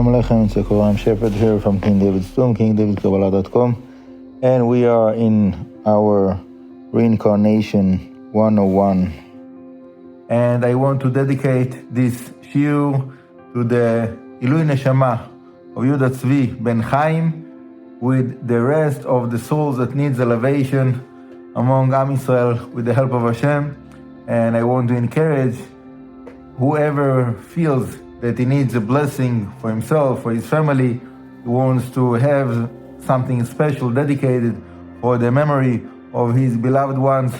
Shalom Aleichem, it's Rabbi Shepherds here from King David's Tomb, KingDavidKabbalah.com, and we are in our Reincarnation 101. And I want to dedicate this shiur to the Ilui Neshamah of Yehuda Tzvi Ben Chaim, with the rest of the souls that needs elevation among Am Yisrael with the help of Hashem. And I want to encourage whoever feels that he needs a blessing for himself, for his family, who wants to have something special dedicated for the memory of his beloved ones,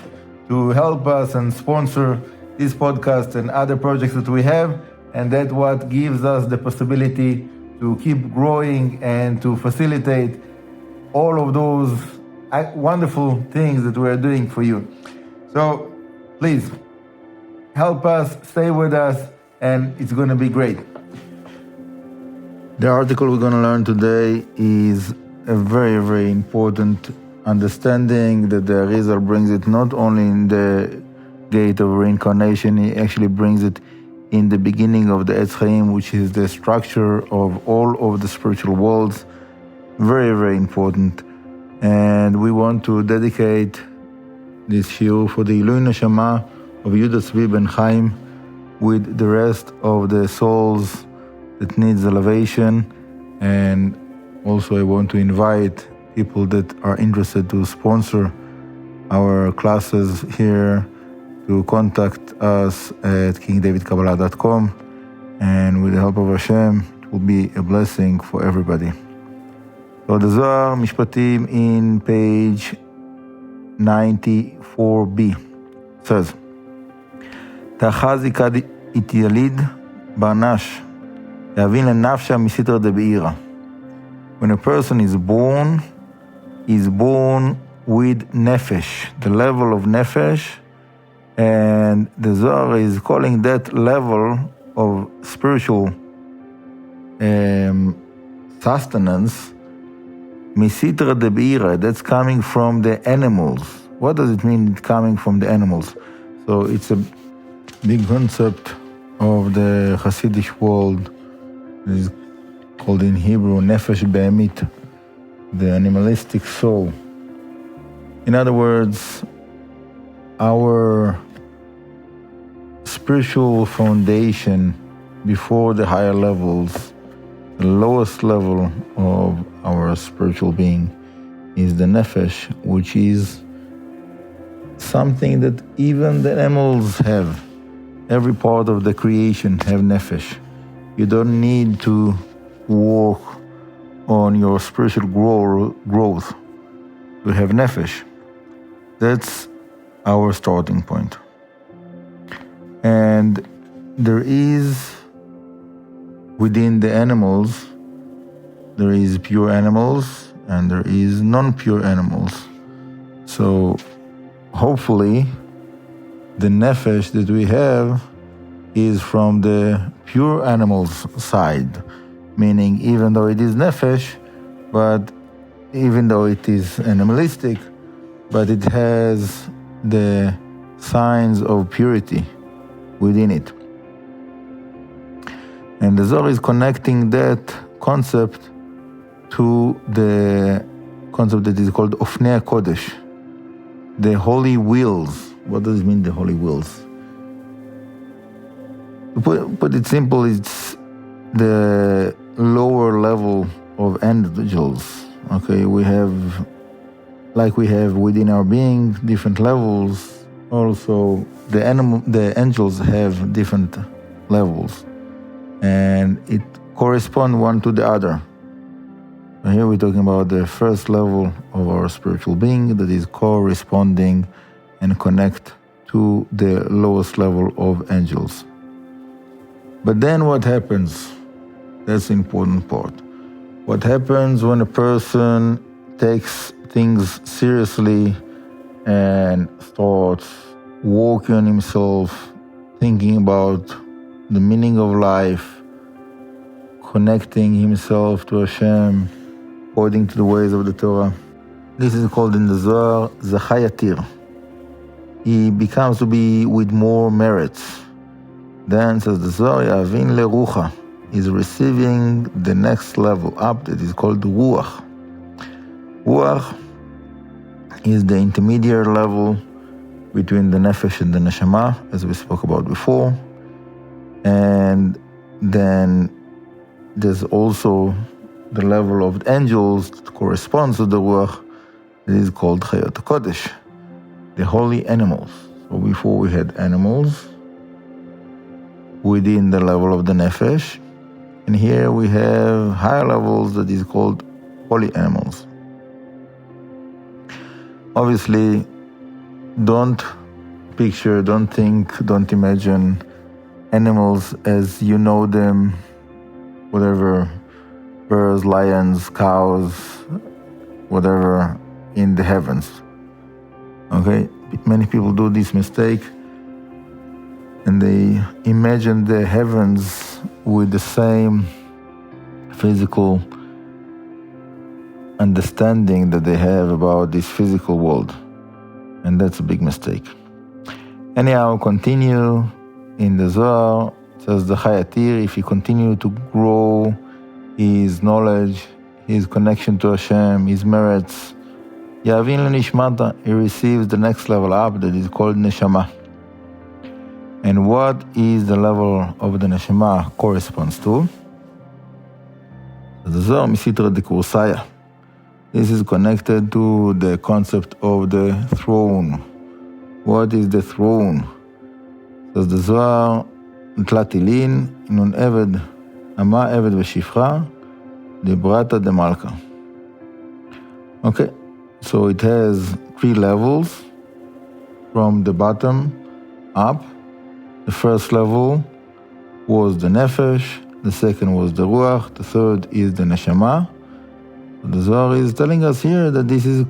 to help us and sponsor this podcast and other projects that we have. And that's what gives us the possibility to keep growing and to facilitate all of those wonderful things that we are doing for you. So please help us, stay with us, and it's going to be great. The article we're going to learn today is a very, very important understanding that the Arizal brings it not only in the gate of reincarnation, he actually brings it in the beginning of the Etz Chaim, which is the structure of all of the spiritual worlds. Very, very important. And we want to dedicate this shiur for the Ilui Neshamah of Yehuda Tzvi Ben Chaim, with the rest of the souls that needs elevation. And also I want to invite people that are interested to sponsor our classes here to contact us at KingDavidKabbalah.com, and with the help of Hashem it will be a blessing for everybody. So the Zohar Mishpatim in page 94b says, Ta'chazikad ityalid barnash, yavin lenafsha misitra de beira. When a person is born with Nefesh, the level of Nefesh, and the Zohar is calling that level of spiritual sustenance misitra de beira. That's coming from the animals. What does it mean, coming from the animals? So it's a big concept of the Hasidic world. It is called in Hebrew Nefesh Be'emit, the animalistic soul. In other words, our spiritual foundation before the higher levels, the lowest level of our spiritual being is the Nefesh, which is something that even the animals have. Every part of the creation have Nefesh. You don't need to work on your spiritual growth to have Nefesh. That's our starting point. And there is, within the animals, there is pure animals and there is non-pure animals. So hopefully the Nefesh that we have is from the pure animals side, meaning even though it is Nefesh, but even though it is animalistic, but it has the signs of purity within it. And the Zohar is connecting that concept to the concept that is called Ofnei Kodesh, the holy wheels. What does it mean, the holy wheels? To put it simple, it's the lower level of angels. Okay, we have within our being different levels. Also, the angels have different levels, and it corresponds one to the other. And here we're talking about the first level of our spiritual being that is corresponding and connect to the lowest level of angels. But then what happens? That's the important part. What happens when a person takes things seriously and starts working on himself, thinking about the meaning of life, connecting himself to Hashem according to the ways of the Torah? This is called in the Zohar Zachayatir. He becomes to be with more merits. Then says the Zohar, Yavin lerucha. is receiving the next level up that is called Ruach. Ruach is the intermediate level between the Nefesh and the Neshamah, as we spoke about before. And then there's also the level of the angels that corresponds to the Ruach, that is called Chayot HaKodesh, the holy animals. So before we had animals within the level of the Nefesh, and here we have higher levels that is called holy animals. Obviously, don't picture, don't think, don't imagine animals as you know them, whatever, birds, lions, cows, whatever, in the heavens. Okay? Many people do this mistake and they imagine the heavens with the same physical understanding that they have about this physical world. And that's a big mistake. Anyhow, continue in the Zohar. It says the Chayatir, if he continue to grow his knowledge, his connection to Hashem, his merits, Yavin Lenishmata, he receives the next level up that is called Neshamah. And what is the level of the Neshamah corresponds to? The Zohar Misitra de Kursaya. This is connected to the concept of the throne. What is the throne? So the Zohar Tlatilin, Inun Eved, Ama Eved Veshifra, de Brata de Malka. Okay, so it has 3 levels from the bottom up. The first level was the Nefesh, the second was the Ruach, the third is the Neshamah. The Zohar is telling us here that this is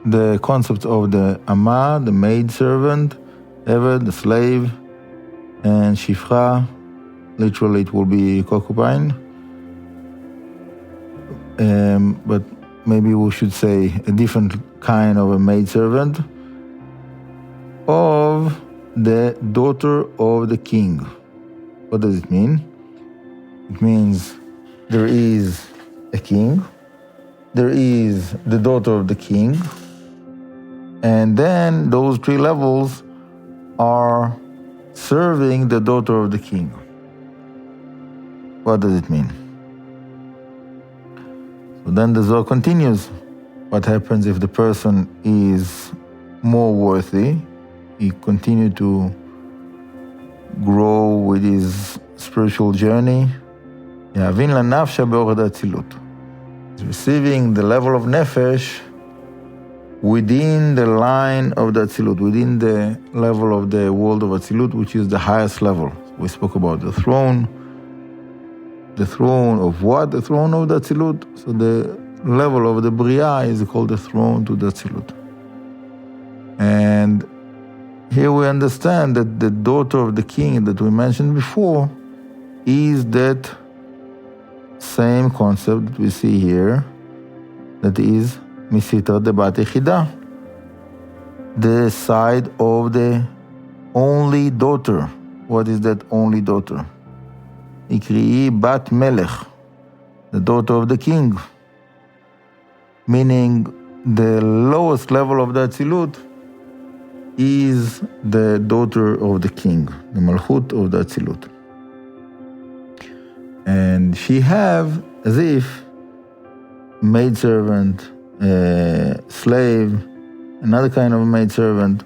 the concept of the Amma, the maidservant, Eved, the slave, and Shifra, literally it will be concubine. But maybe we should say a different kind of a maidservant of the daughter of the king. What does it mean? It means there is a king, there is the daughter of the king, and then those 3 levels are serving the daughter of the king. What does it mean? So then the Zohar continues. What happens if the person is more worthy? He continues to grow with his spiritual journey. He's receiving the level of Nefesh within the line of the Atzilut, within the level of the world of Atzilut, which is the highest level. We spoke about the throne. The throne of what? The throne of the Atzilut. So the level of the Bria is called the throne to the Atzilut. And here we understand that the daughter of the king that we mentioned before is that same concept that we see here, that is Misitra de Bat Echida, the side of the only daughter. What is that only daughter? Ikri'i Bat Melech, the daughter of the king, meaning the lowest level of the Atzilut is the daughter of the king, the Malchut of the Atzilut. And she have as if maidservant, slave, another kind of maidservant,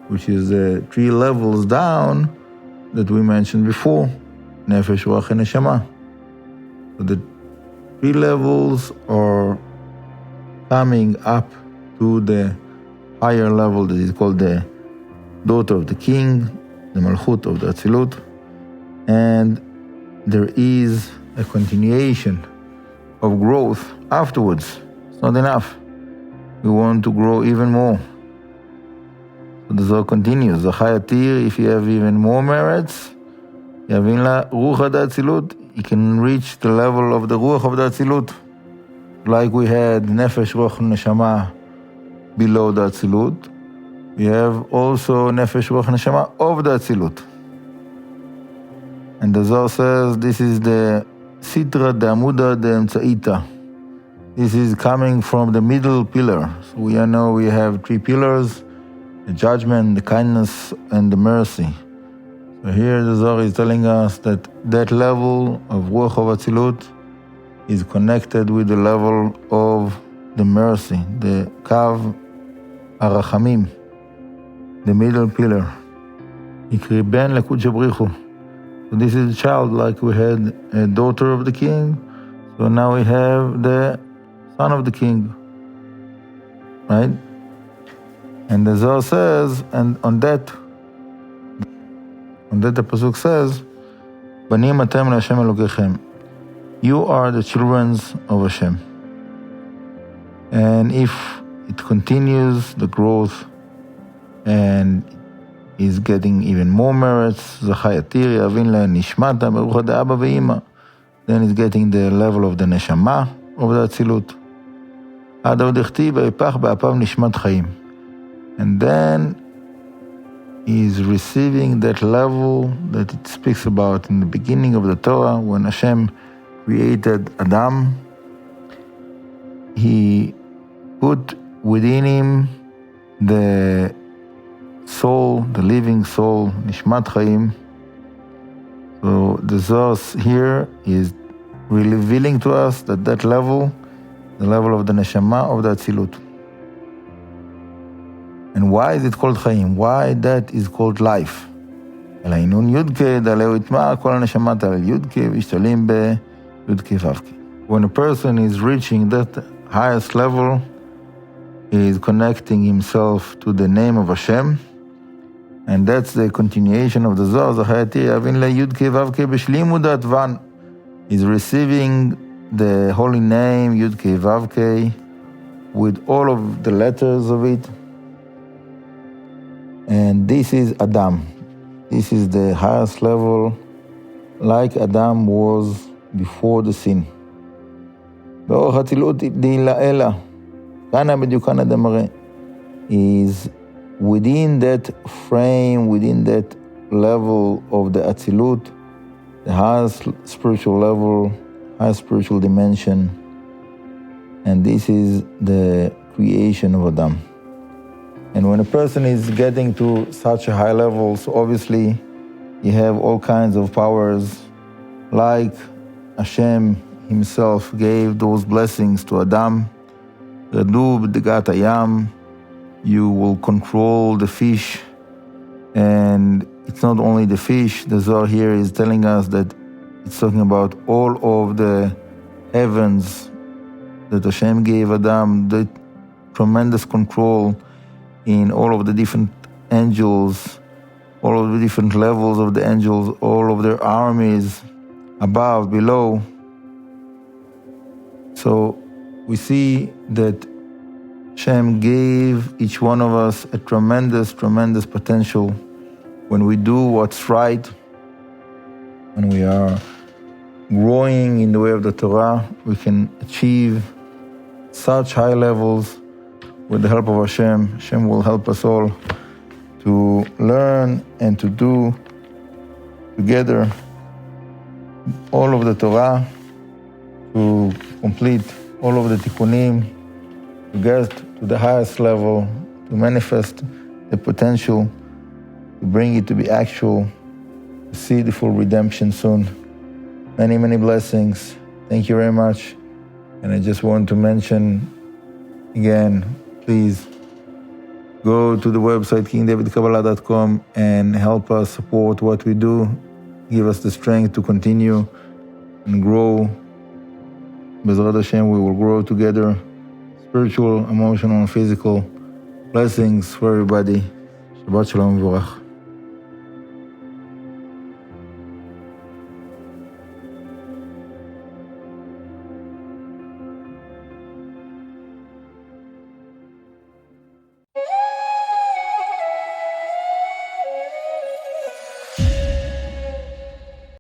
which is 3 levels down that we mentioned before, Nefesh, Ruach, and Neshamah. So the 3 levels are coming up to the higher level that is called the daughter of the king, the Malchut of the Atzilut, and there is a continuation of growth afterwards. It's not enough. We want to grow even more. So the Zohar continues. The Chayatir, if you have even more merits, Yavin la Ruach da Atzilut, you can reach the level of the Ruach of the Atzilut. Like we had Nefesh, Ruach, and Neshamah below the Atzilut, we have also Nefesh, Ruach, and Neshamah of the Atzilut. And the Zohar says this is the Sitra de Amuda de Emtsaita. This is coming from the middle pillar. So we know we have three pillars: the judgment, the kindness, and the mercy. So here the Zohar is telling us that that level of Ruach of Atzilut is connected with the level of the mercy, the Kav Arachamim, the middle pillar. Ikri ben lekudsh brichu. So this is a child, like we had a daughter of the king, so now we have the son of the king, right? And the Zohar says, and on that the pasuk says, "Banim atem leHashem Elokechem." You are the children of Hashem. And if it continues the growth and is getting even more merits, Zachayatiri Avin la Nishmata Berucha de Abba ve'Ima, then it's getting the level of the Neshamah of the Atzilut. And then is receiving that level that it speaks about in the beginning of the Torah, when Hashem created Adam. He put within him the soul, the living soul, Nishmat Chaim. So the Zohar here is revealing to us that level, the level of the Neshamah of the Atzilut. And why is it called Chaim? Why that is called life? When a person is reaching that highest level, he is connecting himself to the name of Hashem, and that's the continuation of the Zohar. He's receiving the holy name Yud-Kei Vav-Kei with all of the letters of it. And this is Adam. This is the highest level, like Adam was before the sin. Is within that frame, within that level of the Atzilut, the highest spiritual level, highest spiritual dimension. And this is the creation of Adam. And when a person is getting to such a high level, so obviously you have all kinds of powers, like Hashem himself gave those blessings to Adam. Radu b'degat hayam, you will control the fish. And it's not only the fish, the Zohar here is telling us that it's talking about all of the heavens that Hashem gave Adam, the tremendous control in all of the different angels, all of the different levels of the angels, all of their armies, above, below. So we see that Hashem gave each one of us a tremendous, tremendous potential. When we do what's right, when we are growing in the way of the Torah, we can achieve such high levels. With the help of Hashem, Hashem will help us all to learn and to do together all of the Torah, to complete all of the tikkunim, to get to the highest level, to manifest the potential, to bring it to be actual, to see the full redemption soon. Many, many blessings. Thank you very much. And I just want to mention again, please go to the website kingdavidkabbalah.com and help us support what we do. Give us the strength to continue and grow. B'ezrat Hashem, we will grow together. Spiritual, emotional, and physical. Blessings for everybody. Shabbat Shalom V'Vorach.